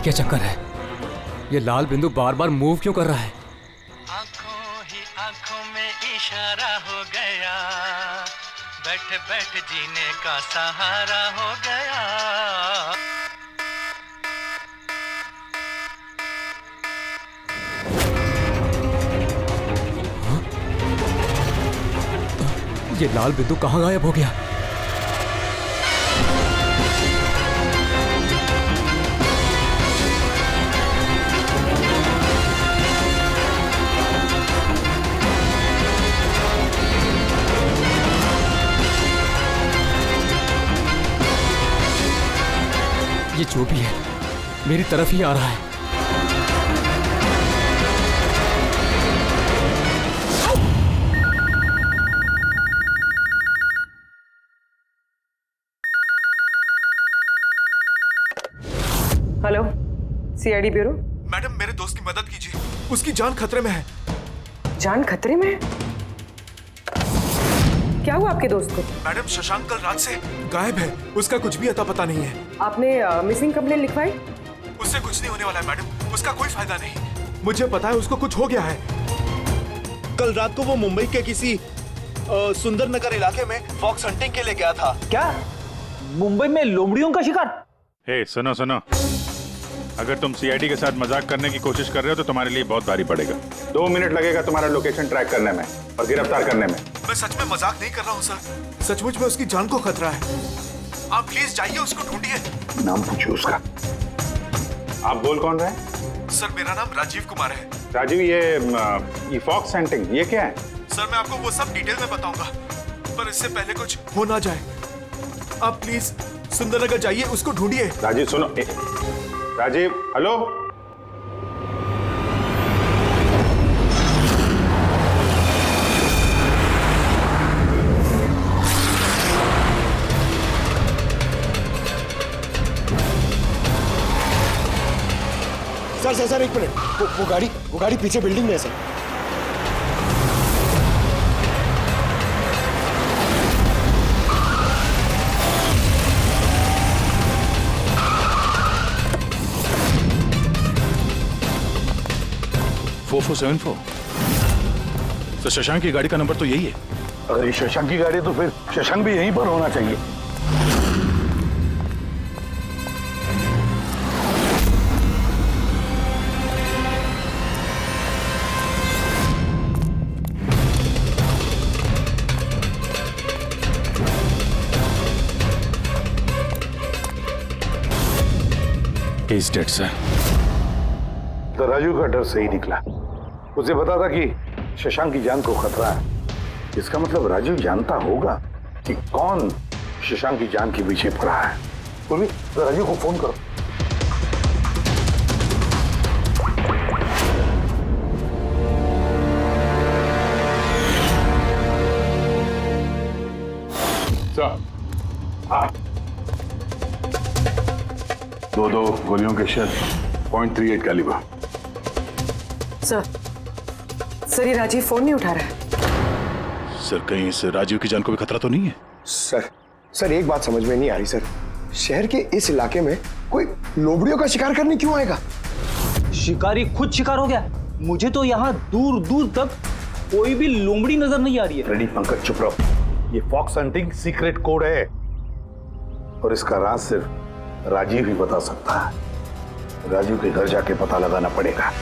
क्या चक्कर है? ये लाल बिंदु बार बार मूव क्यों कर रहा है? आंखों ही आंखों में इशारा हो गया, बैठ बैठ जीने का सहारा हो गया। ये लाल बिंदु कहाँ गायब हो गया? ये जो भी है मेरी तरफ ही आ रहा है। Hello, CID bureau. मैडम मेरे दोस्त की मदद कीजिए, उसकी जान खतरे में है। जान खतरे में है? क्या हुआ आपके दोस्त को? मैडम शशांक कल रात से गायब है, उसका कुछ भी अता पता नहीं है। आपने मिसिंग कंप्लेंट लिखवाई? उससे कुछ नहीं होने वाला है मैडम, उसका कोई फायदा नहीं। मुझे पता है उसको कुछ हो गया है। कल रात को वो मुंबई के किसी सुंदर नगर इलाके में फॉक्स हंटिंग के लिए गया था। क्या मुंबई में लोमड़ियों का शिकार? हे सुनो सुनो, अगर तुम सीआईडी के साथ मजाक करने की कोशिश कर रहे हो तो तुम्हारे लिए बहुत भारी पड़ेगा। 2 मिनट लगेगा तुम्हारा लोकेशन ट्रैक करने में और गिरफ्तार करने में। मैं सच में मजाक नहीं कर रहा हूँ सर, सचमुच में उसकी जान को खतरा है। आप प्लीज जाइए, उसको ढूंढिए। नाम पूछो उसका। आप बोल कौन रहे हैं? सर मेरा नाम राजीव कुमार है। राजीव, ये फॉक्स हंटिंग ये क्या है? सर मैं आपको वो सब डिटेल में बताऊंगा, पर इससे पहले कुछ हो ना जाए। आप प्लीज सुंदरनगर जाइए, उसको ढूंढिए। राजीव सुनो, राजीव हेलो। सर 1 मिनट, वो गाड़ी पीछे बिल्डिंग में है सर। तो शशांक की गाड़ी का नंबर तो यही है। अगर ये शशांक की गाड़ी है तो फिर शशांक भी यहीं पर होना चाहिए। He's dead, sir. तो राजू का डर सही निकला। उसे पता था कि शशांक की जान को खतरा है। इसका मतलब राजू जानता होगा कि कौन शशांक की जान के पीछे पड़ा है। पूर्वी, तो राजू को फोन करो। सर, हाँ, 2 गोलियों के शेल, .38 कैलिबर। सर ये राजीव फोन नहीं उठा रहा है। सर कहीं इस राजीव की जान को भी खतरा तो नहीं है? सर एक बात समझ में नहीं आ रही सर, शहर के इस इलाके में कोई लोमड़ियों का शिकार करने क्यों आएगा? शिकारी खुद शिकार हो गया। मुझे तो यहाँ दूर दूर तक कोई भी लोमड़ी नजर नहीं आ रही है। रेडी पंकज, चुप रहो। ये फॉक्स हंटिंग सीक्रेट कोड है और इसका राज सिर्फ राजीव ही बता सकता है। राजीव के घर जाके पता लगाना पड़ेगा।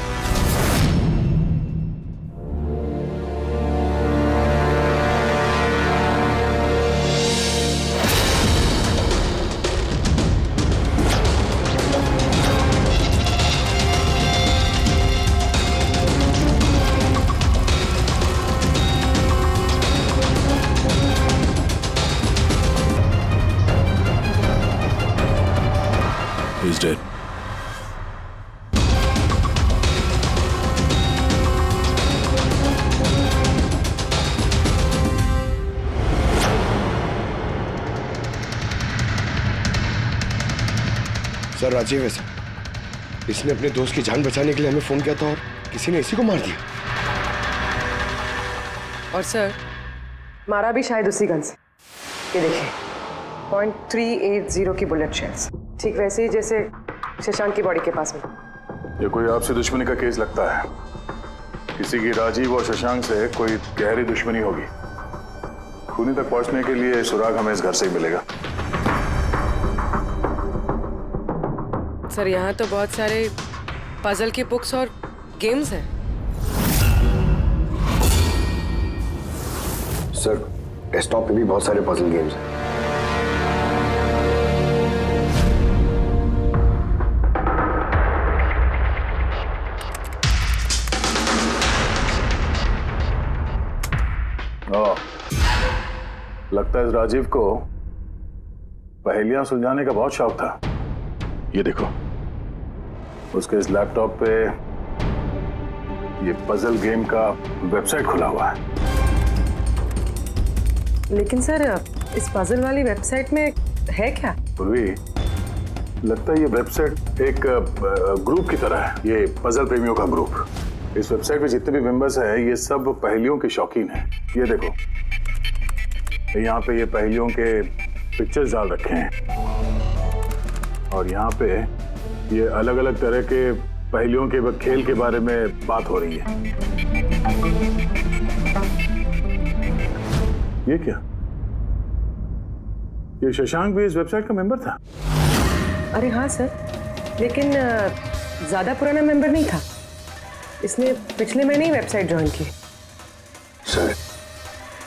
He's dead. सर राजीव है सर, इसने अपने दोस्त की जान बचाने के लिए हमें फोन किया था और किसी ने इसी को मार दिया। और सर मारा भी शायद उसी गन से। ये देखिए, .380 की बुलेट शेल्स, ठीक वैसे ही जैसे शशांक की बॉडी के पास में। ये कोई आपसी दुश्मनी का केस लगता है। किसी की राजीव और शशांक से कोई गहरी दुश्मनी होगी। खूनी तक पहुंचने के लिए सुराग हमें इस घर से ही मिलेगा। सर यहाँ तो बहुत सारे पजल की बुक्स और गेम्स हैं। सर डेस्कटॉप पे भी बहुत सारे पजल गेम्स हैं। लगता है इस राजीव को पहेलियां सुलझाने का बहुत शौक था। ये देखो, उसके इस लैपटॉप पे ये पजल गेम का वेबसाइट खुला हुआ है। लेकिन सर इस पजल वाली वेबसाइट में है क्या? पूर्वी, लगता है ये वेबसाइट एक ग्रुप की तरह है। ये पजल प्रेमियों का ग्रुप। इस वेबसाइट पे जितने भी मेंबर्स हैं ये सब पहेलियों के शौकीन हैं। ये देखो, यहाँ पे ये पहेलियों के पिक्चर्स डाल रखे हैं और यहाँ पे ये अलग अलग तरह के पहेलियों के खेल के बारे में बात हो रही है। ये क्या? ये शशांक भी इस वेबसाइट का मेंबर था? अरे हाँ सर, लेकिन ज्यादा पुराना मेंबर नहीं था। इसने पिछले महीने ही वेबसाइट ज्वाइन की। सर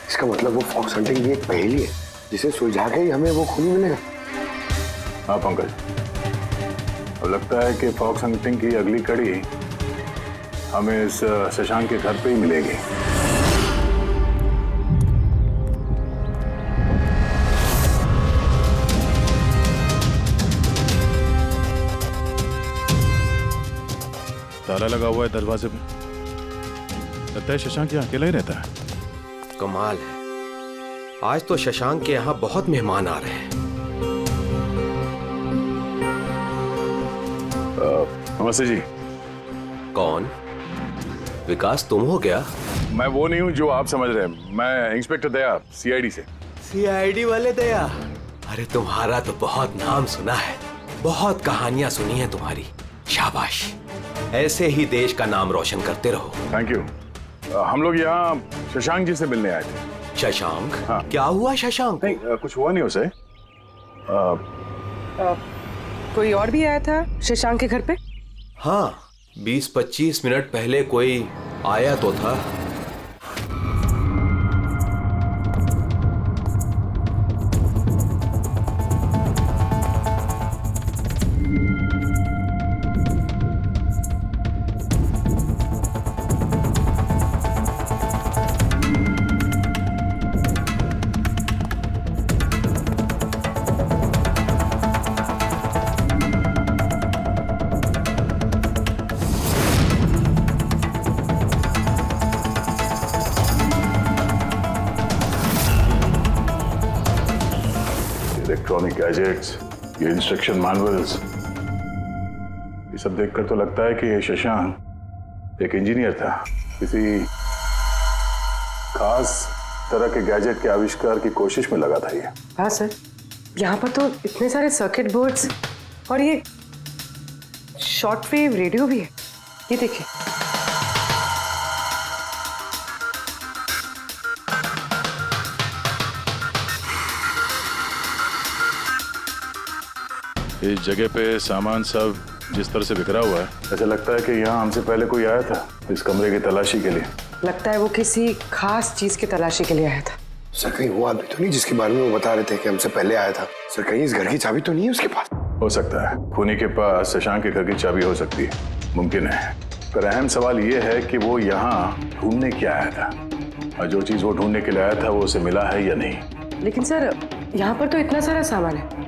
इसका मतलब वो फॉक्स हंटिंग की एक पहेली है जिसे सुलझा के ही हमें वो खूनी मिलेगा। हाँ पंकज, अब लगता है कि फॉक्स हंटिंग की अगली कड़ी हमें इस शशांक के घर पे ही मिलेगी। ताला लगा हुआ है दरवाजे पे। लगता है शशांक यहाँ अकेला ही रहता है। कमाल है, आज तो शशांक के यहाँ बहुत मेहमान आ रहे हैं। नमस्ते जी। कौन? विकास तुम हो क्या? मैं वो नहीं हूँ जो आप समझ रहे हैं। मैं इंस्पेक्टर दया, सीआईडी से। सीआईडी वाले दया? अरे तुम्हारा तो बहुत नाम सुना है, बहुत कहानियां सुनी है तुम्हारी। शाबाश, ऐसे ही देश का नाम रोशन करते रहो। Thank you. हम लोग यहाँ शशांक जी से मिलने आए थे। शशांक? हाँ। क्या हुआ शशांक? नहीं, कुछ हुआ नहीं उसे। कोई और भी आया था शशांक के घर पे? हाँ, 20-25 मिनट पहले कोई आया तो था। इलेक्ट्रॉनिक गैजेट्स, ये इंस्ट्रक्शन मैनुअल्स, ये सब देखकर तो लगता है कि ये शशांक एक इंजीनियर था। किसी खास तरह के गैजेट के आविष्कार की कोशिश में लगा था ये। हाँ सर, यहाँ पर तो इतने सारे सर्किट बोर्ड्स और ये शॉर्ट वेव रेडियो भी है। ये देखिए। इस जगह पे सामान सब जिस तरह से बिखरा हुआ है, ऐसा लगता है कि यहाँ हमसे पहले कोई आया था इस कमरे की तलाशी के लिए। लगता है वो किसी खास चीज की तलाशी के लिए आया था। सर कहीं वो आदमी तो नहीं जिसके बारे में वो बता रहे थे कि हमसे पहले आया था? सर कहीं इस घर की चाबी तो नहीं है उसके पास? हो सकता है खूनी के पास शशांक के घर की चाबी हो सकती है, मुमकिन है। पर अहम सवाल ये है कि वो यहाँ ढूंढने क्या आया था, और जो चीज वो ढूंढने के लिए आया था वो उसे मिला है या नहीं। लेकिन सर यहाँ पर तो इतना सारा सामान है,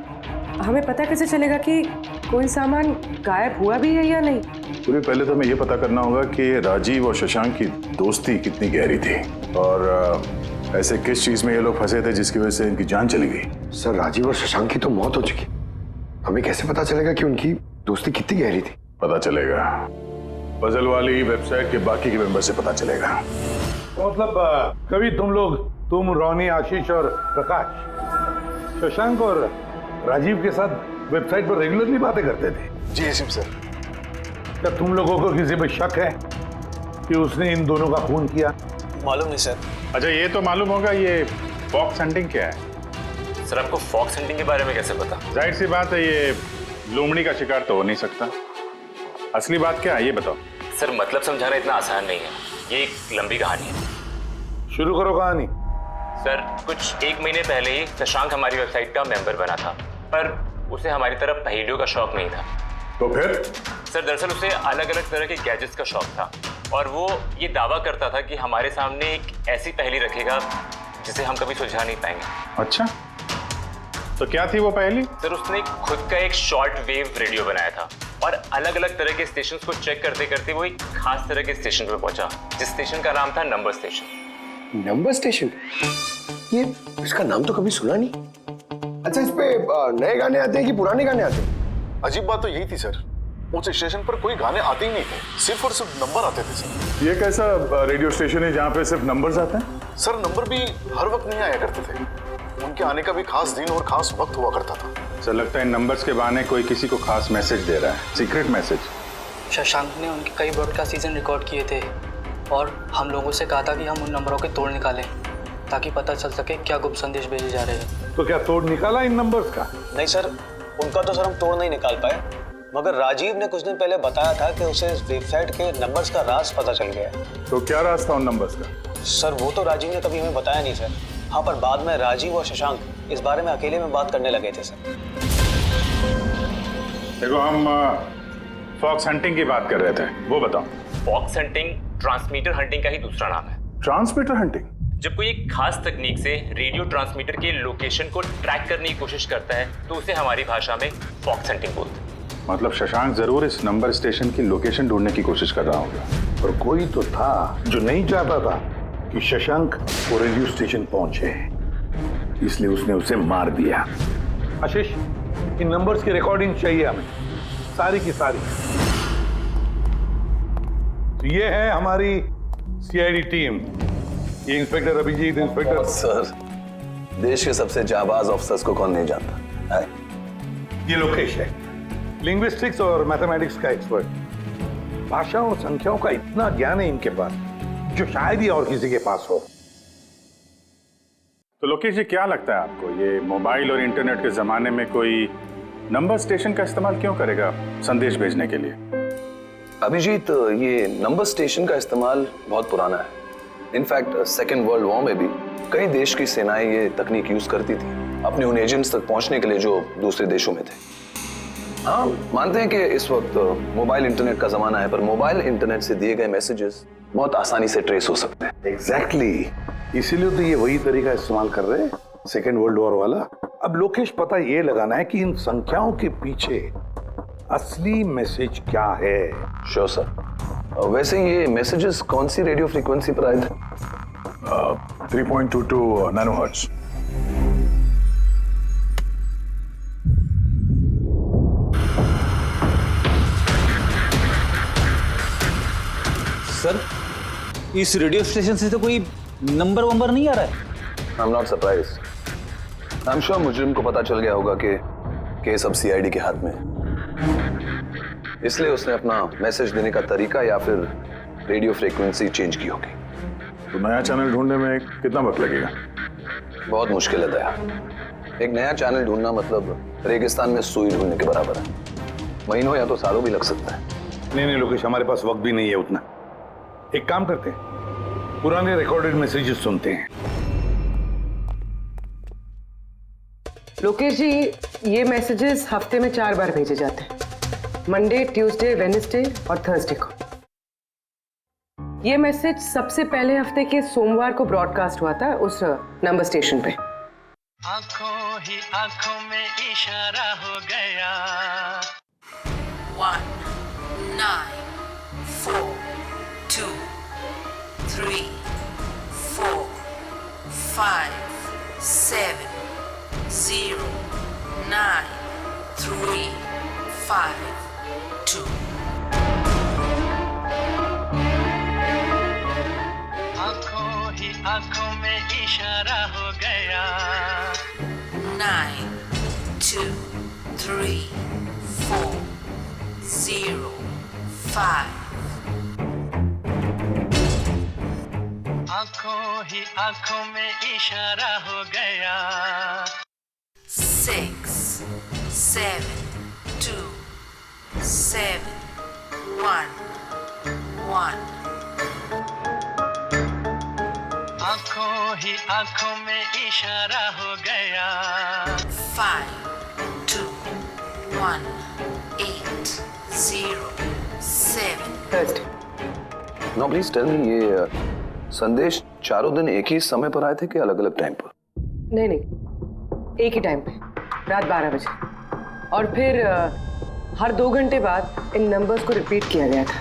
हमें पता कैसे चलेगा कि कोई सामान गायब हुआ भी है या नहीं? पूरी पहले तो हमें ये पता करना होगा कि राजीव और शशांक की दोस्ती कितनी गहरी थी और ऐसे किस चीज में ये लोग फंसे थे जिसकी वजह से इनकी जान चली गई। सर राजीव और शशांक की तो मौत हो चुकी, हमें कैसे पता चलेगा कि उनकी दोस्ती कितनी गहरी थी? पता चलेगा, पजल वाली वेबसाइट के बाकी के मेंबर से पता चलेगा। तो मतलब कभी तुम रोनी, आशीष और प्रकाश शशांक और राजीव के साथ वेबसाइट पर रेगुलरली बातें करते थे? जी एसीपी सर। क्या तुम लोगों को किसी पे शक है कि उसने इन दोनों का खून किया? मालूम नहीं सर। अच्छा ये तो मालूम होगा, ये फॉक्स हंटिंग क्या है? सर आपको फॉक्स हंटिंग के बारे में कैसे पता? जाहिर सी बात है, ये लोमड़ी का शिकार तो हो नहीं सकता। असली बात क्या है ये बताओ। सर मतलब समझाना इतना आसान नहीं है, ये एक लंबी कहानी है। शुरू करो कहानी। सर कुछ 1 महीने पहले ही शशांक हमारी वेबसाइट का मेंबर बना था, पर उसे हमारी तरफ पहेलियों का शौक नहीं था। तो फिर? सर दरअसल उसे अलग अलग तरह के गैजेट्स का शौक था और वो ये दावा करता था कि हमारे सामने एक ऐसी पहेली रखेगा जिसे हम कभी सुलझा नहीं पाएंगे। अच्छा तो क्या थी वो पहेली? सर उसने खुद का एक शॉर्ट वेव रेडियो बनाया था और अलग अलग तरह के स्टेशन को चेक करते करते वो एक खास तरह के स्टेशन पे पहुंचा, जिस स्टेशन का नाम था नंबर स्टेशन। Number station? ये इसका नाम तो कभी सुना नहीं। अच्छा, इस पे नए गाने आते हैं कि पुराने गाने आते हैं? अजीब बात तो यही थी सर, उस स्टेशन पर कोई गाने आते ही नहीं थे, सिर्फ और सिर्फ नंबर आते थे सर। ये कैसा रेडियो स्टेशन है जहाँ पे सिर्फ नंबर्स आते हैं? सर नंबर भी हर वक्त नहीं आया करते थे, उनके आने का भी खास दिन और खास वक्त हुआ करता था। सर लगता है इन नंबर्स के बहाने कोई किसी को खास मैसेज दे रहा है, सीक्रेट मैसेज। शशांक ने उनके कई ब्रॉडकास्ट सीजन रिकॉर्ड किए थे और हम लोगों से कहा था कि हम उन नंबरों के तोड़ निकालें ताकि पता चल सके क्या गुप्त संदेश भेजे जा रहे हैं। तो क्या तोड़ निकाला इन नंबर्स का? नहीं सर, उनका तो सर हम तोड़ नहीं निकाल पाए, मगर राजीव ने कुछ दिन पहले बताया था कि उसे इस वेबसाइट के नंबर्स का राज पता चल गया। तो क्या राज था उन नंबर्स का? सर वो तो राजीव ने कभी हमें बताया नहीं सर। हाँ, पर बाद में राजीव और शशांक इस बारे में अकेले में बात करने लगे थे सर। देखो हम फॉक्स हंटिंग की बात कर रहे थे, वो बताओ। फॉक्स हंटिंग ट्रांसमीटर हंटिंग का ही दूसरा नाम है। Transmitter hunting? जब कोई एक खास तकनीक से रेडियो ट्रांसमीटर के लोकेशन को ट्रैक करने की कोशिश करता है तो उसे हमारी भाषा में फॉक्स हंटिंग बोलते हैं। मतलब शशांक जरूर इस नंबर स्टेशन की लोकेशन ढूंढने की कोशिश कर रहा होगा। और कोई तो था जो नहीं चाहता था कि शशांक वो रेडियो स्टेशन पहुंचे, इसलिए उसने उसे मार दिया। आशीष, इन नंबर्स की रिकॉर्डिंग चाहिए हमें, सारी की सारी। तो ये है हमारी सीआईडी टीम। ये इंस्पेक्टर अभिजीत, इंस्पेक्टर सर, देश के सबसे जाबाज ऑफिसर्स को कौन नहीं जानता है? ये लोकेश है, लिंग्विस्टिक्स और मैथमेटिक्स का एक्सपर्ट। भाषा और संख्याओं का इतना ज्ञान है इनके पास जो शायद ही और किसी के पास हो। तो लोकेश जी क्या लगता है आपको, ये मोबाइल और इंटरनेट के जमाने में कोई नंबर स्टेशन का इस्तेमाल क्यों करेगा संदेश भेजने के लिए? अभिजीत, ये नंबर स्टेशन का इस्तेमाल बहुत पुराना है। इनफैक्ट सेकेंड वर्ल्ड वॉर में भी कई देश की सेनाएं ये तकनीक यूज करती थी अपने उन एजेंट्स तक पहुंचने के लिए जो दूसरे देशों में थे। हाँ, मानते हैं कि इस वक्त मोबाइल इंटरनेट का जमाना है, पर मोबाइल इंटरनेट से दिए गए मैसेजेस बहुत आसानी से ट्रेस हो सकते हैं। एग्जैक्टली, इसीलिए तो ये वही तरीका इस्तेमाल कर रहे हैं, सेकेंड वर्ल्ड वॉर वाला। अब लोकेश पता ये लगाना है कि इन संख्याओं के पीछे असली मैसेज क्या है। Sure sir. वैसे ये मैसेजेस कौन सी रेडियो फ्रीक्वेंसी पर आए थे? 3.22 नैनोहर्ट्ज। सर इस रेडियो स्टेशन से तो कोई नंबर वंबर नहीं आ रहा है। I am not surprised. I am sure मुजरिम को पता चल गया होगा कि केस अब सीआईडी के हाथ में है, इसलिए उसने अपना मैसेज देने का तरीका या फिर रेडियो फ्रीक्वेंसी चेंज की होगी। तो नया चैनल ढूंढने में कितना वक्त लगेगा? बहुत मुश्किल है दया। एक नया चैनल ढूंढना मतलब रेगिस्तान में सुई ढूंढने के बराबर है। महीनों या तो सालों भी लग सकता है। नहीं लोकेश, हमारे पास वक्त भी नहीं है उतना। एक काम करते हैं, पुराने रिकॉर्डेड मैसेजेस सुनते हैं। लोकेश जी, ये मैसेजेस हफ्ते में 4 बार भेजे जाते हैं, मंडे, ट्यूसडे, वेडनेसडे और थर्सडे को। ये मैसेज सबसे पहले हफ्ते के सोमवार को ब्रॉडकास्ट हुआ था उस नंबर स्टेशन पे। आंखों ही आंखों में इशारा हो गया। 1 9 4 2 3 4 5 7 0 9 3 5 2। आंखों ही आंखों में इशारा हो गया। 9 2 3 4 0, 5. आंखों ही आंखों में इशारा हो गया 6, 7, 2, 7, 1, 1. आंखों ही आंखों में इशारा हो गया 5, 2, 1, 8, 0, 7. नो प्लीज टेल मी, ये संदेश चारों दिन एक ही समय पर आए थे कि अलग अलग टाइम पर? नहीं नहीं, एक ही टाइम पे, रात 12 बजे। और फिर हर 2 घंटे बाद इन नंबर्स को रिपीट किया गया था।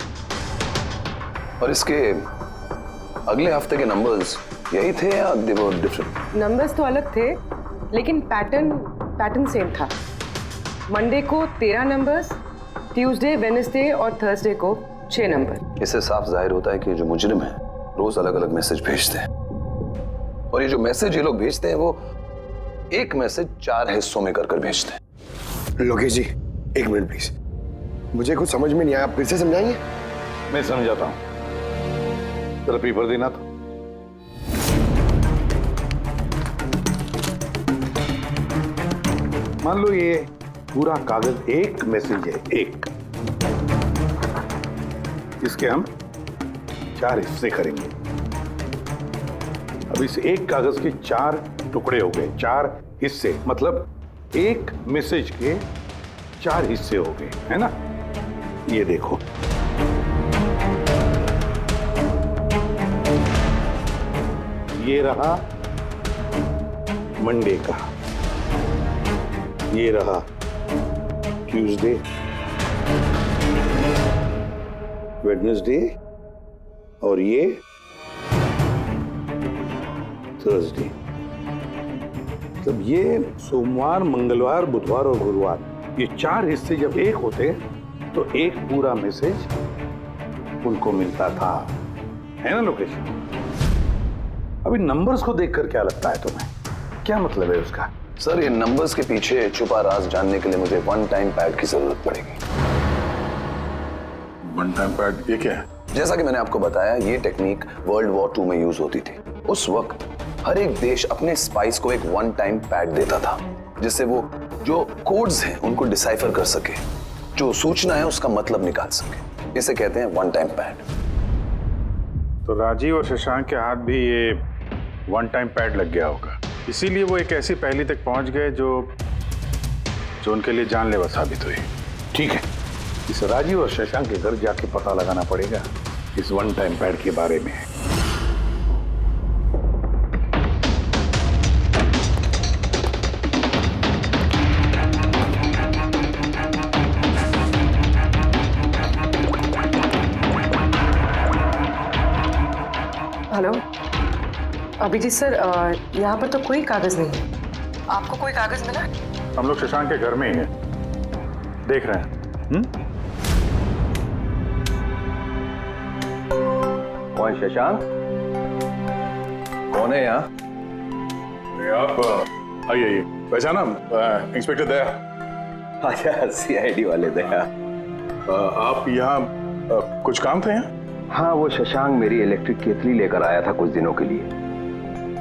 और इसके अगले हफ्ते के नंबर्स यही थे या दे वर डिफरेंट? नंबर्स तो अलग थे, लेकिन पैटर्न सेम था। मंडे को 13 नंबर्स, ट्यूसडे, वेडनेसडे और थर्सडे को 6 नंबर। इससे साफ जाहिर होता है कि जो मुजरिम है रोज अलग अलग मैसेज भेजते हैं, और ये जो मैसेज ये लोग भेजते हैं वो एक मैसेज 4 हिस्सों में कर भेजते हैं। लोकेश जी, 1 मिनट प्लीज, मुझे कुछ समझ में नहीं आया, आप फिर से समझाएंगे? मैं समझाता हूं, जरा पेपर देना तो। मान लो ये पूरा कागज एक मैसेज है, एक, इसके हम 4 हिस्से करेंगे। अब इस एक कागज के 4 टुकड़े हो गए, 4 हिस्से, मतलब एक मैसेज के 4 हिस्से हो गए, है ना? ये देखो, ये रहा मंडे का, ये रहा ट्यूसडे, वेडनेसडे और ये थर्सडे। मतलब ये सोमवार, मंगलवार, बुधवार और गुरुवार, ये 4 हिस्से जब एक होते तो एक पूरा मैसेज उनको मिलता था, है ना लोकेश? अभी नंबर्स को देखकर क्या लगता है तुम्हें, क्या मतलब है उसका? सर, ये नंबर्स के पीछे छुपा राज जानने के लिए मुझे वन टाइम पैड की जरूरत पड़ेगी। वन टाइम पैड ये क्या है? जैसा कि मैंने आपको बताया, ये टेक्निक वर्ल्ड वॉर 2 में यूज होती थी। उस वक्त हर एक देश अपने स्पाइस को एक वन टाइम पैड देता था, जिससे वो जो कोड्स हैं उनको डिसाइफर कर सके, जो सूचना है उसका मतलब निकाल सके। इसे कहते हैं वन टाइम पैड। तो राजीव और शशांक के हाथ भी ये वन टाइम पैड लग गया होगा, इसीलिए वो एक ऐसी पहेली तक पहुंच गए जो उनके लिए जानलेवा साबित हुई। ठीक है, इस राजीव और शशांक के घर जाके पता लगाना पड़ेगा इस वन टाइम पैड के बारे में। हेलो अभिजीत सर, यहाँ पर तो कोई कागज नहीं है। आपको कोई कागज मिला? हम लोग शशांक के घर में ही हैं, देख रहे हैं। कौन शशांक? कौन है यहाँ? आप आइए। वैसा ना इंस्पेक्टर दया। अच्छा, सीआईडी वाले दया। आप यहाँ कुछ काम थे यहाँ? हाँ, वो शशांक मेरी इलेक्ट्रिक केतली लेकर आया था कुछ दिनों के लिए,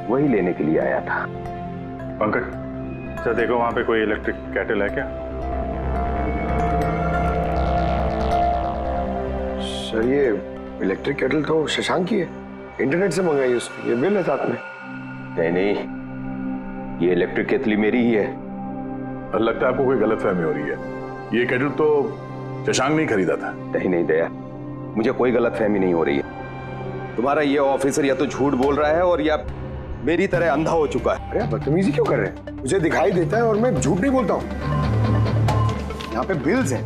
वही लेने के लिए आया था। पंकज, सर देखो वहां पे कोई इलेक्ट्रिक केटल है क्या? सर, ये इलेक्ट्रिक केटल तो शशांक की है, इंटरनेट से मंगाई उसने, ये बिल है साथ में। नहीं, ये इलेक्ट्रिक केतली मेरी ही है। लगता है आपको कोई गलतफहमी हो रही है, ये केटल तो शशांक ने खरीदा था। नहीं दया, मुझे कोई गलतफहमी नहीं हो रही है। तुम्हारा ये ऑफिसर या तो झूठ बोल रहा है और या मेरी तरह अंधा हो चुका है। अरे बदतमीजी क्यों कर रहे हैं? मुझे दिखाई देता है और मैं झूठ नहीं बोलता हूँ। यहाँ पे बिल्स हैं,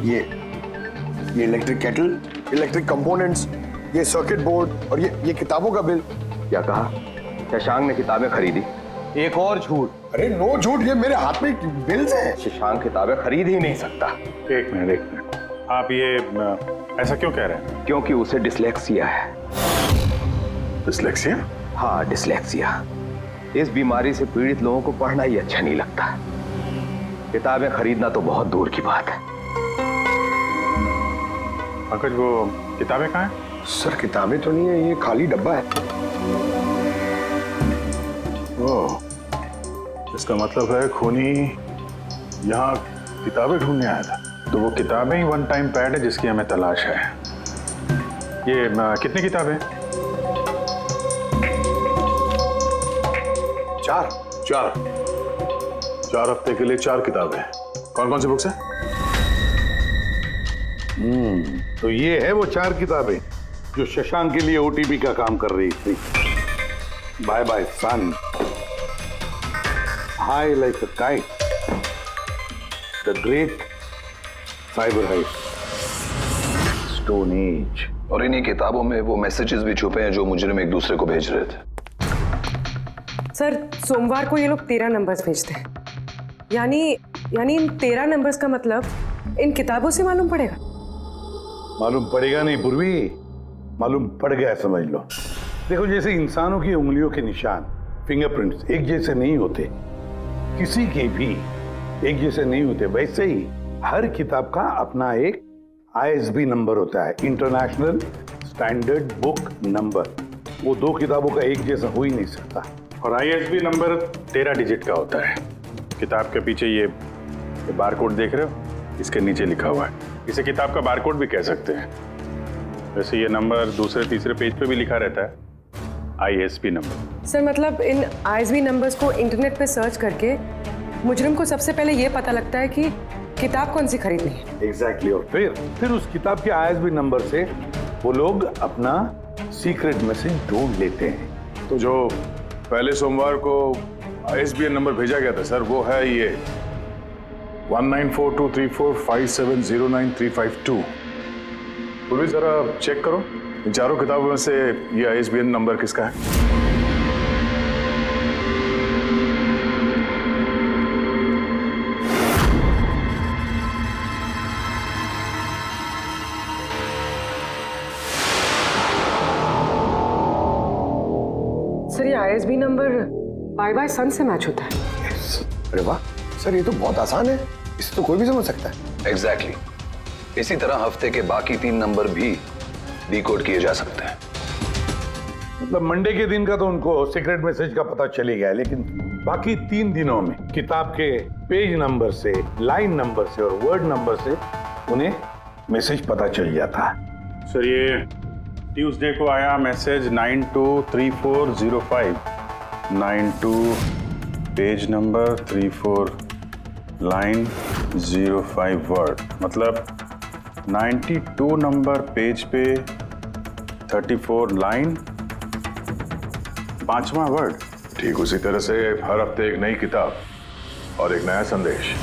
ये इलेक्ट्रिक केटल, इलेक्ट्रिक कंपोनेंट्स, ये सर्किट बोर्ड और ये किताबों का बिल। क्या कहा? शशांक ने किताबें खरीदी? एक और झूठ। अरे नो झूठ, ये मेरे हाथ में बिल्स हैं। शशांक किताबें खरीद ही नहीं सकता। एक मिनट, आप ये ऐसा क्यों कह रहे हैं? क्योंकि उसे डिसलेक्सिया है। डिसलेक्सिया? हाँ, डिसलेक्सिया। इस बीमारी से पीड़ित लोगों को पढ़ना ही अच्छा नहीं लगता, किताबें खरीदना तो बहुत दूर की बात है। पंकज वो किताबें कहाँ हैं? सर किताबें तो नहीं है, ये खाली डब्बा है। ओह, इसका मतलब है खूनी यहाँ किताबें ढूंढने आया था। तो वो किताबें ही वन टाइम पैड है जिसकी हमें तलाश है। ये कितनी किताबें? 4 हफ्ते के लिए 4 किताबें। कौन कौन सी बुक्स हैं? तो ये है वो 4 किताबें जो शशांक के लिए ओटीपी का काम कर रही थी। Bye bye son, high like a kite, the great cyber heist, stone age. और इन्हीं किताबों में वो मैसेजेस भी छुपे हैं जो मुजरिम एक दूसरे को भेज रहे थे। सर सोमवार को ये लोग 13 नंबर्स भेजते हैं, यानी इन 13 नंबर्स का मतलब इन किताबों से मालूम पड़ेगा। मालूम पड़ेगा नहीं पूर्वी, मालूम पड़ गया समझ लो। देखो जैसे इंसानों की उंगलियों के निशान, फिंगरप्रिंट्स एक जैसे नहीं होते, किसी के भी एक जैसे नहीं होते, वैसे ही हर किताब का अपना एक ISB नंबर होता है, इंटरनेशनल स्टैंडर्ड बुक नंबर। वो 2 किताबों का एक जैसा हो ही नहीं सकता। और ISB नंबर 13 डिजिट का होता है। किताब के पीछे ये बारकोड देख रहे हो, इसके नीचे लिखा हुआ है। इसे किताब का बारकोड भी कह सकते हैं। वैसे ये नंबर दूसरे तीसरे पेज पे भी लिखा रहता है, ISB नंबर। सर मतलब इन ISB नंबर्स को इंटरनेट पे सर्च करके मुजरिम को सबसे पहले ये पता लगता है कि किताब कौन सी खरीदनी है। एग्जैक्टली। और फिर उस किताब के ISB नंबर से वो लोग अपना सीक्रेट मैसेज ढूंढ लेते हैं। तो जो पहले सोमवार को ISBN नंबर भेजा गया था सर, वो है ये 19423457099352। पूर्वी जरा चेक करो इन 4 किताबों में से ये ISBN नंबर किसका है। सर ये ISB नंबर बाय सन से मैच होता है। अरे वाह सर, ये तो बहुत आसान है, इसे तो कोई भी समझ सकता है। एग्जैक्टली। इसी तरह हफ्ते के बाकी 3 नंबर भी डिकोड किए जा सकते हैं। मतलब मंडे के दिन का तो उनको सीक्रेट मैसेज का पता चल ही गया, लेकिन बाकी 3 दिनों में किताब के पेज नंबर से, लाइन नंबर से और वर्ड नंबर से उन्हें मैसेज पता चल जाता है। सर ये ट्यूसडे को आया message 923405, 92 page number 34 line 05 word, मतलब 92 नंबर पेज पे 34 लाइन 5वां वर्ड। ठीक उसी तरह से हर हफ्ते एक नई किताब और एक नया संदेश।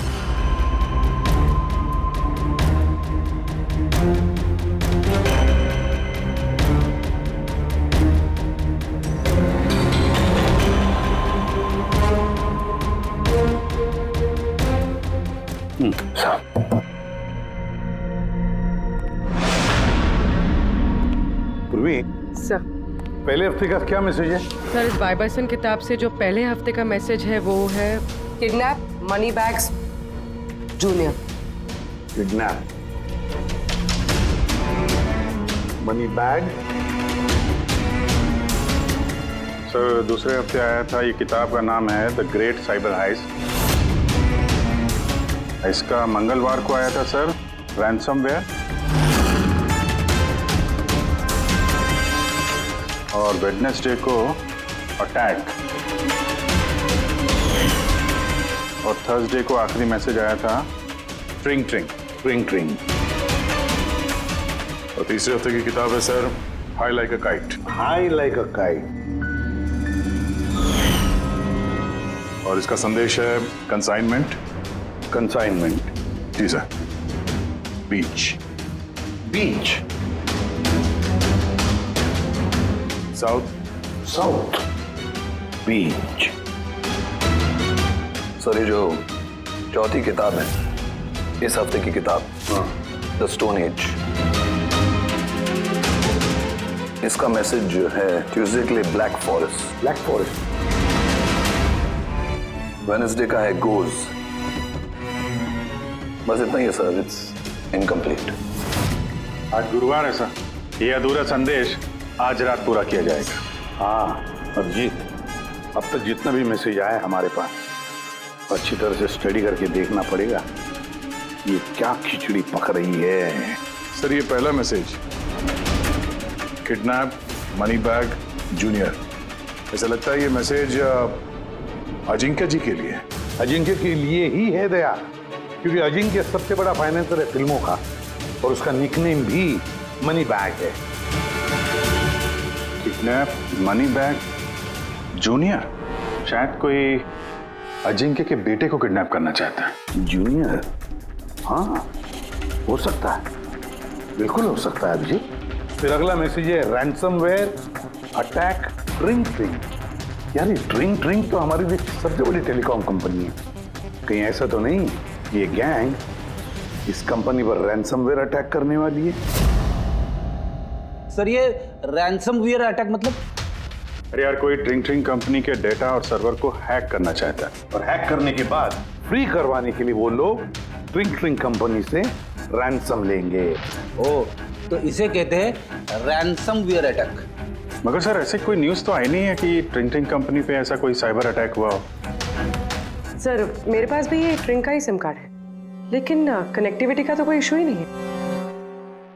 पूर्वी सर पहले हफ्ते का क्या मैसेज है? सर इस बाय सन किताब से जो पहले हफ्ते का मैसेज है वो है kidnap money bags junior. Kidnap money bag. Sir दूसरे हफ्ते आया था, ये किताब का नाम है द ग्रेट साइबर हाइस्ट। इसका मंगलवार को आया था सर रैंसमवेयर, और वेडनेसडे को अटैक, और थर्सडे को आखिरी मैसेज आया था ट्रिंग ट्रिंग ट्रिंग ट्रिंग। और तीसरे हफ्ते की किताब है sir high like a kite. High like a kite. और इसका संदेश है कंसाइनमेंट। कंसाइनमेंट जी सर। बीच बीच साउथ बीच। सर ये जो चौथी किताब है, इस हफ्ते की किताब द स्टोन एज, इसका मैसेज जो है ट्यूसडे के लिए black forest. Black forest. Wednesday का है गोज। बस इतना ही है सर, इट्स इनकम्प्लीट। आज गुरुवार है सर, ये अधूरा संदेश आज रात पूरा किया जाएगा। हाँ अभिजीत, अब तक जितना भी मैसेज आया हमारे पास अच्छी तरह से स्टडी करके देखना पड़ेगा ये क्या खिचड़ी पक रही है। सर ये पहला message, kidnap money bag junior. ऐसा लगता है ये मैसेज अजिंक्य जी के लिए है। अजिंक्य के लिए ही है दया, क्योंकि अजिंक्य सबसे बड़ा फाइनेंसर है फिल्मों का और उसका निकनेम भी मनी बैग है। किडनैप मनी बैग जूनियर, शायद कोई अजिंक्य के बेटे को किडनैप करना चाहता है। जूनियर? हाँ हो सकता है, बिल्कुल हो सकता है अभिजीत। फिर अगला मैसेज है रैंसमवेयर अटैक ट्रिंग ट्रिंग। यार ये ट्रिंग ट्रिंग तो हमारी देश की सबसे बड़ी टेलीकॉम कंपनी है। कहीं ऐसा तो नहीं ये गैंग इस कंपनी पर रैंसमवेयर अटैक करने वाली है? सर ये रैंसमवेयर अटैक मतलब? अरे यार कोई ड्रिंक ड्रिंक कंपनी के डेटा और सर्वर को हैक करना चाहता है और हैक करने के बाद फ्री करवाने के लिए वो लोग ड्रिंक ड्रिंक कंपनी से रैंसम लेंगे। ओ तो इसे कहते हैं रैंसमवेयर अटैक। मगर सर ऐसे कोई न्यूज़ तो आई नहीं है कि ड्रिंक ड्रिंक कंपनी पे ऐसा कोई साइबर अटैक हुआ हो। सर मेरे पास भी ये ट्रिंक का ही सिम कार्ड है, लेकिन कनेक्टिविटी का तो कोई इशू ही नहीं है।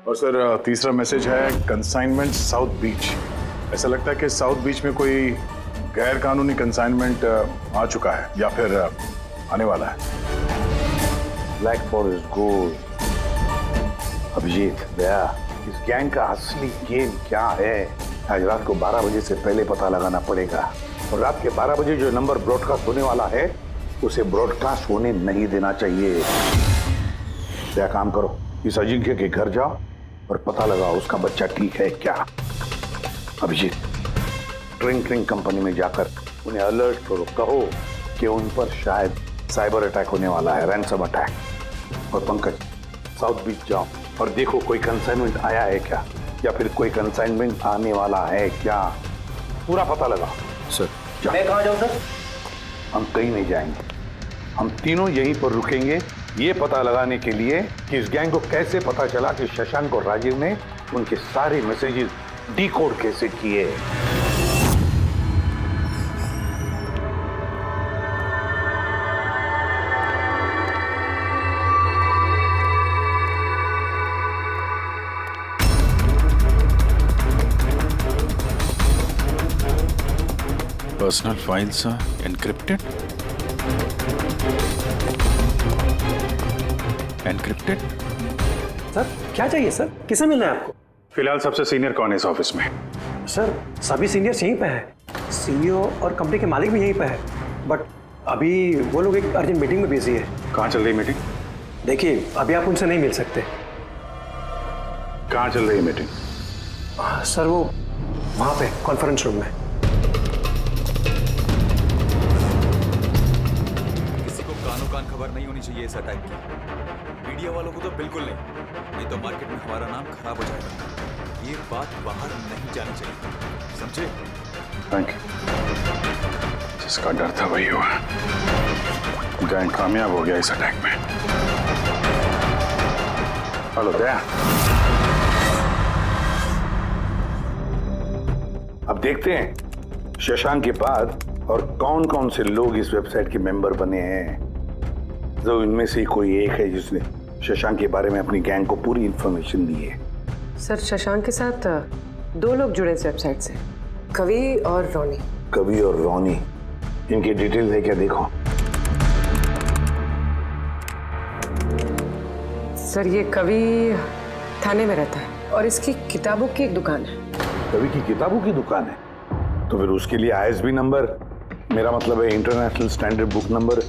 और सर तीसरा मैसेज है कंसाइनमेंट साउथ बीच। ऐसा लगता है कि साउथ बीच में कोई गैर कानूनी कंसाइनमेंट आ चुका है या फिर आने वाला है। Black forest gold. Abhijeet Daya, इस गैंग का असली गेम क्या है आज रात को 12 बजे से पहले पता लगाना पड़ेगा। और रात के 12 बजे जो नंबर ब्रॉडकास्ट होने वाला है उसे ब्रॉडकास्ट होने नहीं देना चाहिए। क्या काम करो, इस अजिंक्य के घर जाओ और पता लगाओ उसका बच्चा ठीक है क्या। अभिजीत ड्रिंक ड्रिंक कंपनी में जाकर उन्हें अलर्ट करो, कहो कि उन पर शायद साइबर अटैक होने वाला है, रैंसम अटैक। और पंकज साउथ बीच जाओ और देखो कोई कंसाइनमेंट आया है क्या या फिर कोई कंसाइनमेंट आने वाला है क्या, पूरा पता लगाओ। सर मैं कहाँ जाऊँ सर? हम कहीं नहीं जाएंगे, हम तीनों यहीं पर रुकेंगे ये पता लगाने के लिए कि इस गैंग को कैसे पता चला कि शशांक और राजीव ने उनके सारे मैसेजेस डिकोड कैसे किए। Personal files encrypted. Encrypted? Sir क्या चाहिए सर? किसे मिलना है आपको? फिलहाल सबसे सीनियर कौन है इस ऑफिस में? सर सभी सीनियर्स यहीं पे हैं, सीईओ और कंपनी के मालिक भी यहीं पे है, बट अभी वो लोग एक अर्जेंट मीटिंग में बिजी है। कहाँ चल रही मीटिंग? देखिए अभी आप उनसे नहीं मिल सकते। कहाँ चल रही है मीटिंग? सर वो वहाँ पे कॉन्फ्रेंस रूम में। किसी को कानो कान खबर नहीं होनी चाहिए ऐसा टाइप की, मीडिया वालों को तो बिल्कुल नहीं तो मार्केट में हमारा नाम खराब हो जाएगा। ये बात बाहर नहीं जानी चाहिए, समझे? Thank you. जिसका डर था वही हुआ, गैंग कामयाब हो गया इस अटैक में। हेलो दया। अब देखते हैं शशांक के बाद और कौन कौन से लोग इस वेबसाइट के मेंबर बने हैं। जो इनमें से कोई एक है जिसने शशांक के बारे में अपनी गैंग को पूरी इंफॉर्मेशन दी है। सर शशांक के साथ 2 लोग जुड़े इस वेबसाइट से, कवि और रोनी। कवि और रोनी, इनकी डिटेल है क्या? देखो सर ये कवि थाने में रहता है और इसकी किताबों की एक दुकान है। कवि की किताबों की दुकान है तो फिर उसके लिए ISB नंबर, मेरा मतलब है इंटरनेशनल स्टैंडर्ड बुक नंबर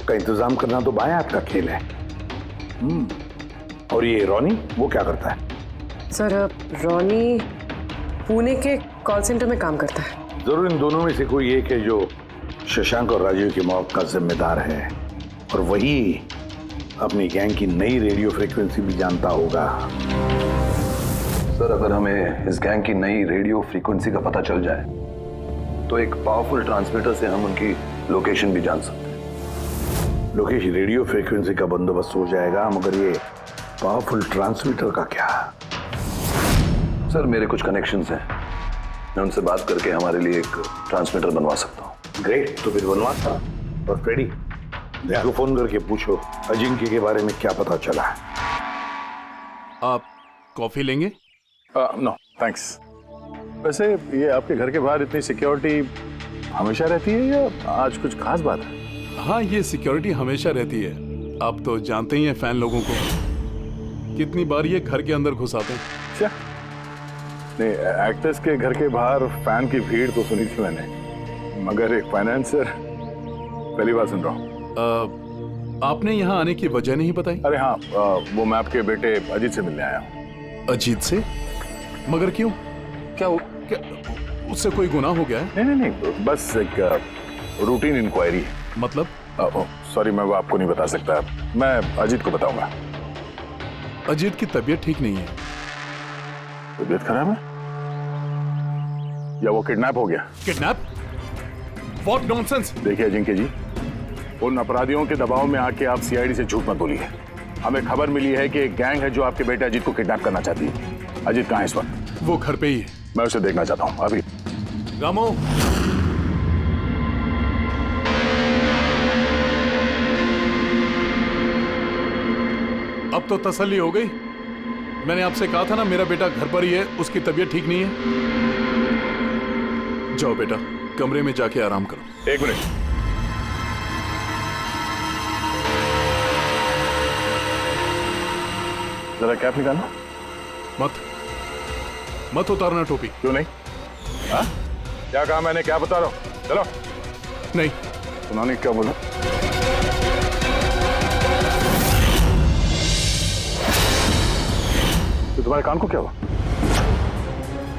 का इंतजाम करना तो बाएं हाथ का खेल है। और ये रोनी वो क्या करता है? सर रोनी पुणे के कॉल सेंटर में काम करता है। जरूर इन दोनों में से कोई एक है जो शशांक और राजीव की मौत का जिम्मेदार है और वही अपनी गैंग की नई रेडियो फ्रीक्वेंसी भी जानता होगा। सर अगर हमें इस गैंग की नई रेडियो फ्रीक्वेंसी का पता चल जाए तो एक पावरफुल ट्रांसमीटर से हम उनकी लोकेशन भी जान सकते हैं। लोकेशन रेडियो फ्रीक्वेंसी का बंदोबस्त हो जाएगा, मगर ये पावरफुल ट्रांसमीटर का क्या? सर मेरे कुछ कनेक्शंस हैं, मैं उनसे बात करके हमारे लिए एक ट्रांसमीटर बनवा सकता हूँ। ग्रेट, तो फिर बनवाता। और फ्रेडी, दया को फोन करके पूछो अजिंक्य के बारे में क्या पता चला है। आप कॉफी लेंगे? No thanks. वैसे ये आपके घर के बाहर इतनी सिक्योरिटी हमेशा रहती है या आज कुछ खास बात है? हाँ, ये सिक्योरिटी हमेशा रहती है। आप तो जानते ही हैं फैन लोगों को, कितनी बार ये घर के अंदर घुस आते हैं। क्या नहीं, एक्टर्स के घर के बाहर फैन की भीड़ तो सुनी थी मैंने, मगर एक फाइनेंसर पहली बार सुन रहा हूँ। आपने यहाँ आने की वजह नहीं बताई? अरे हाँ, वो मैं आपके बेटे अजीत से मिलने आया हूँ। अजीत से? मगर क्यों? क्या उससे कोई गुनाह हो गया है? नहीं, बस एक रूटीन इंक्वायरी है। मतलब? सॉरी, मैं वो आपको नहीं बता सकता, मैं अजीत को बताऊंगा। अजीत की तबीयत ठीक नहीं है। तबीयत खराब है या वो किडनैप हो गया? किडनैप? What nonsense! देखिए अजिंक्य जी, उन अपराधियों के दबाव में आके आप सीआईडी से झूठ मत बोलिए। हमें खबर मिली है कि एक गैंग है जो आपके बेटे अजीत को किडनैप करना चाहती है। अजीत कहाँ है इस वक्त? वो घर पे ही है। मैं उसे देखना चाहता हूँ अभी। रामो, अब तो तसल्ली हो गई। मैंने आपसे कहा था ना, मेरा बेटा घर पर ही है, उसकी तबीयत ठीक नहीं है। जाओ बेटा, कमरे में जाके आराम करो। एक मिनट, जरा कैप निकालना। मत उतारना टोपी। क्यों नहीं? हाँ? क्या कहा मैंने? क्या बता रहा हूँ? चलो। नहीं। उन्होंने क्या बोला? तो तुम्हारे कान को क्या हुआ?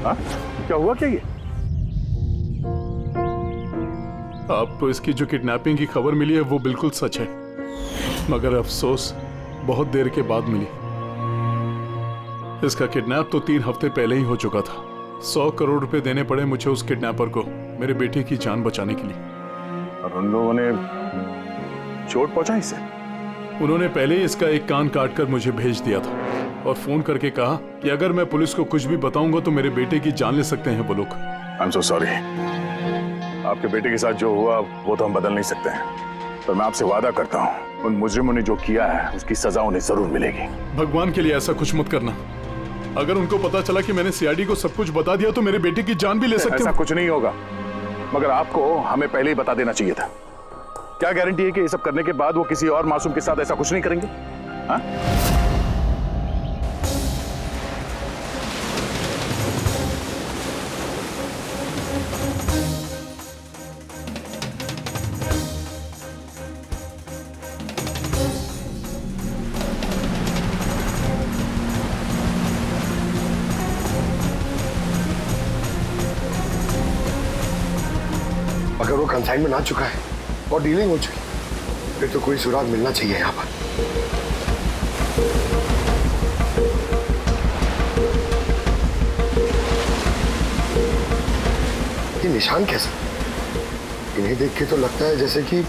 हाँ? क्या हुआ क्या ये? आपको इसकी जो किडनैपिंग की खबर मिली है वो बिल्कुल सच है, मगर अफसोस बहुत देर के बाद मिली। इसका किडनैप तो 3 हफ्ते पहले ही हो चुका था। 100 करोड़ रुपए देने पड़े मुझे उस किडनैपर को, मेरे बेटे की जान बचाने के लिए। और उन लोगों ने चोट पहुंचाई इसे? उन्होंने पहले ही इसका एक कान काट कर मुझे भेज दिया था और फोन करके कहा कि अगर मैं पुलिस को कुछ भी बताऊंगा तो मेरे बेटे की जान ले सकते हैं वो लोग। I am so sorry. आपके बेटे के साथ जो हुआ वो तो हम बदल नहीं सकते हैं, पर मैं आपसे वादा करता हूँ उन मुजरिमों ने जो किया है उसकी सजा उन्हें जरूर मिलेगी। भगवान के लिए ऐसा कुछ मत करना। अगर उनको पता चला कि मैंने सीआईडी को सब कुछ बता दिया तो मेरे बेटे की जान भी ले सकते हैं। ऐसा कुछ नहीं होगा, मगर आपको हमें पहले ही बता देना चाहिए था। क्या गारंटी है कि ये सब करने के बाद वो किसी और मासूम के साथ ऐसा कुछ नहीं करेंगे? हाँ? अगर वो कंसाइनमेंट आ चुका है और डीलिंग हो चुकी, फिर तो कोई सुराग मिलना चाहिए यहाँ पर। ये निशान कैसे? इन्हें देख के तो लगता है जैसे कि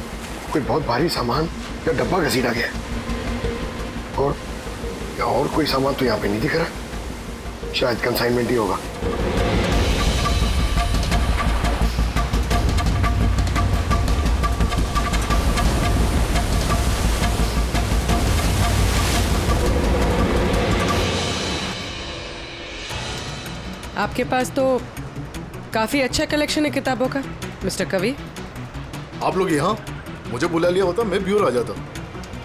कोई बहुत भारी सामान या डब्बा घसीटा गया है। और कोई सामान तो यहाँ पे नहीं दिख रहा। शायद कंसाइनमेंट ही होगा। आपके पास तो काफी अच्छा कलेक्शन है किताबों का मिस्टर कवि। आप लोग यहाँ मुझे बुला लिया होता मैं ब्यूर आ जाता।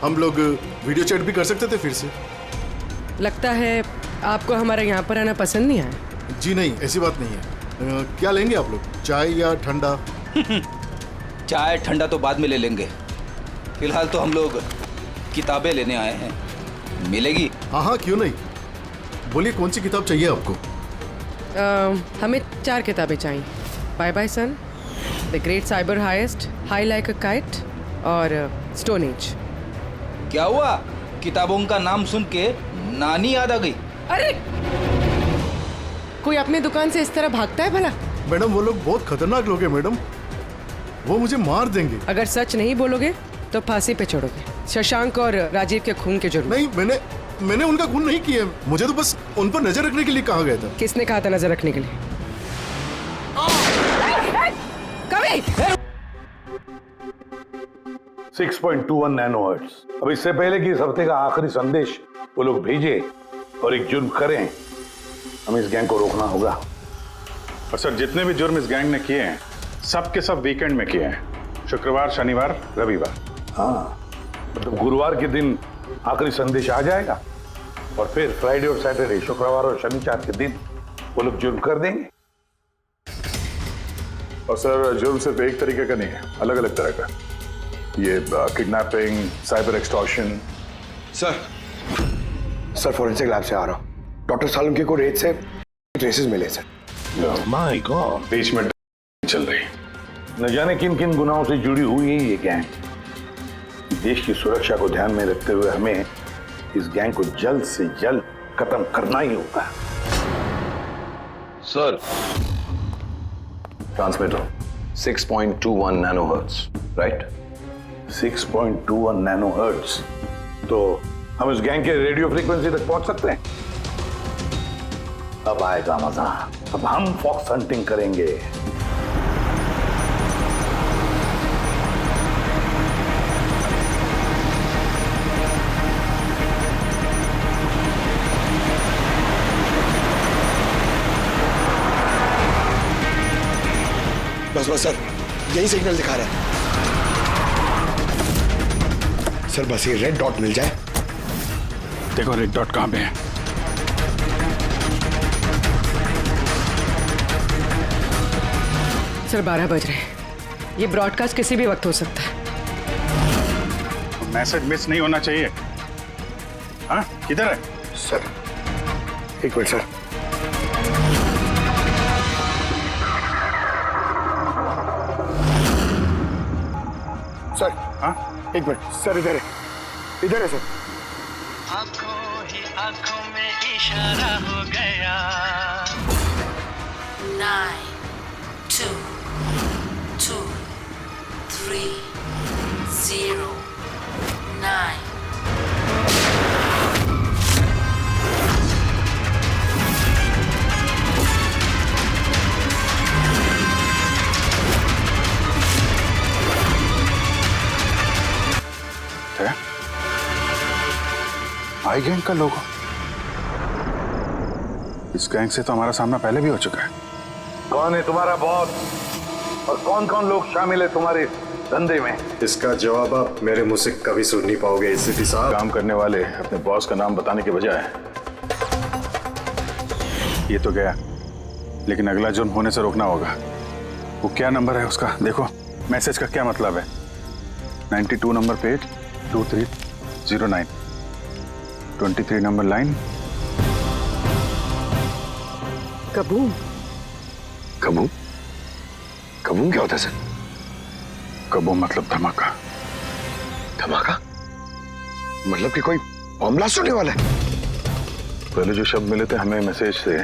हम लोग वीडियो चैट भी कर सकते थे फिर से। लगता है आपको हमारा यहाँ पर आना पसंद नहीं आया। जी नहीं, ऐसी बात नहीं है। क्या लेंगे आप लोग, चाय या ठंडा? चाय ठंडा तो बाद में ले लेंगे, फिलहाल तो हम लोग किताबें लेने आए हैं। मिलेगी? हाँ हाँ, क्यों नहीं। बोलिए कौन सी किताब चाहिए आपको? हमें 4 किताबें चाहिए। Bye bye son, the great cyber heist, high like a kite और स्टोन एज। क्या हुआ? किताबों का नाम सुन के नानी याद आ गई? अरे कोई अपनी दुकान से इस तरह भागता है भला? मैडम वो लोग बहुत खतरनाक लोग हैं मैडम, वो मुझे मार देंगे। अगर सच नहीं बोलोगे तो फांसी पे चढ़ोगे। शशांक और राजीव के खून के जुर्म। नहीं, मैंने उनका खून नहीं किया। मुझे तो बस उन पर नजर रखने के लिए कहा गया था। किसने कहा था नजर रखने के लिए? कभी 6.21 नैनोहर्ट्ज। अब इससे पहले कि इस हफ्ते का आखिरी संदेश वो लोग भेजे और एक जुर्म करें, हमें इस गैंग को रोकना होगा। और सर, जितने भी जुर्म इस गैंग ने किए हैं, सब के सब वीकेंड में किए हैं। शुक्रवार, शनिवार, रविवार। हाँ, मतलब गुरुवार के दिन आखिरी संदेश आ जाएगा और फिर फ्राइडे और सैटरडे, शुक्रवार और शनिवार के दिन वो लोग जुर्म कर देंगे। और सर, जुर्म सिर्फ एक तरीके का नहीं है, अलग अलग तरह का। ये kidnapping, cyber extortion. Sir forensic lab से आ रहा हूँ। डॉक्टर सालुंके को रेत से ट्रेसेस मिले सर। माय गॉड, बीच में चल रही। न जाने किन किन गुनाहों से जुड़ी हुई है ये गैंग। देश की सुरक्षा को ध्यान में रखते हुए हमें इस गैंग को जल्द से जल्द खत्म करना ही होगा। Sir, transmitter 6.21 nanohertz, right? 6.21 nanohertz. तो हम इस गैंग के रेडियो फ्रीक्वेंसी तक पहुंच सकते हैं। अब आएगा मजा। अब हम फॉक्स हंटिंग करेंगे। बस बस सर, यही सिग्नल दिखा रहा है सर। बस ये रेड डॉट मिल जाए। देखो रेड डॉट कहां पे है। सर 12 बज रहे हैं। ये ब्रॉडकास्ट किसी भी वक्त हो सकता है। मैसेज मिस नहीं होना चाहिए। हाँ, किधर है सर? एक मिनट सर। सर, हाँ, एक मिनट सर। इधर है सर। आंखों ही आंखों में इशारा हो गया। 9, 2, 2, 3, 0, 9. आई गैंग का लोगो। इस गैंग से तो हमारा सामना पहले भी हो चुका है। कौन है तुम्हारा बॉस और कौन कौन लोग शामिल है तुम्हारे धंधे में? इसका जवाब आप मेरे मुंह से कभी सुन नहीं पाओगे एसीपी साहब। काम करने वाले अपने बॉस का नाम बताने के बजाय ये तो गया, लेकिन अगला जुर्म होने से रोकना होगा। वो क्या नंबर है उसका देखो। मैसेज का क्या मतलब है? 92 number page 2309, 23 number line. Kaboom. Kaboom? Kaboom क्या होता है सर? कबूम मतलब धमाका। धमाका मतलब कि कोई बम ब्लास्ट होने वाला है? पहले जो शब्द मिले थे हमें मैसेज से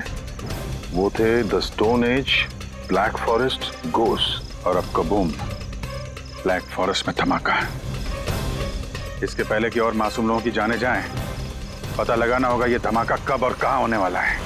वो थे the stone age, black forest, ghost, और अब कबूम, ब्लैक फॉरेस्ट में धमाका है। इसके पहले कि और मासूम लोगों की जाने जाएं, पता लगाना होगा ये धमाका कब और कहां होने वाला है।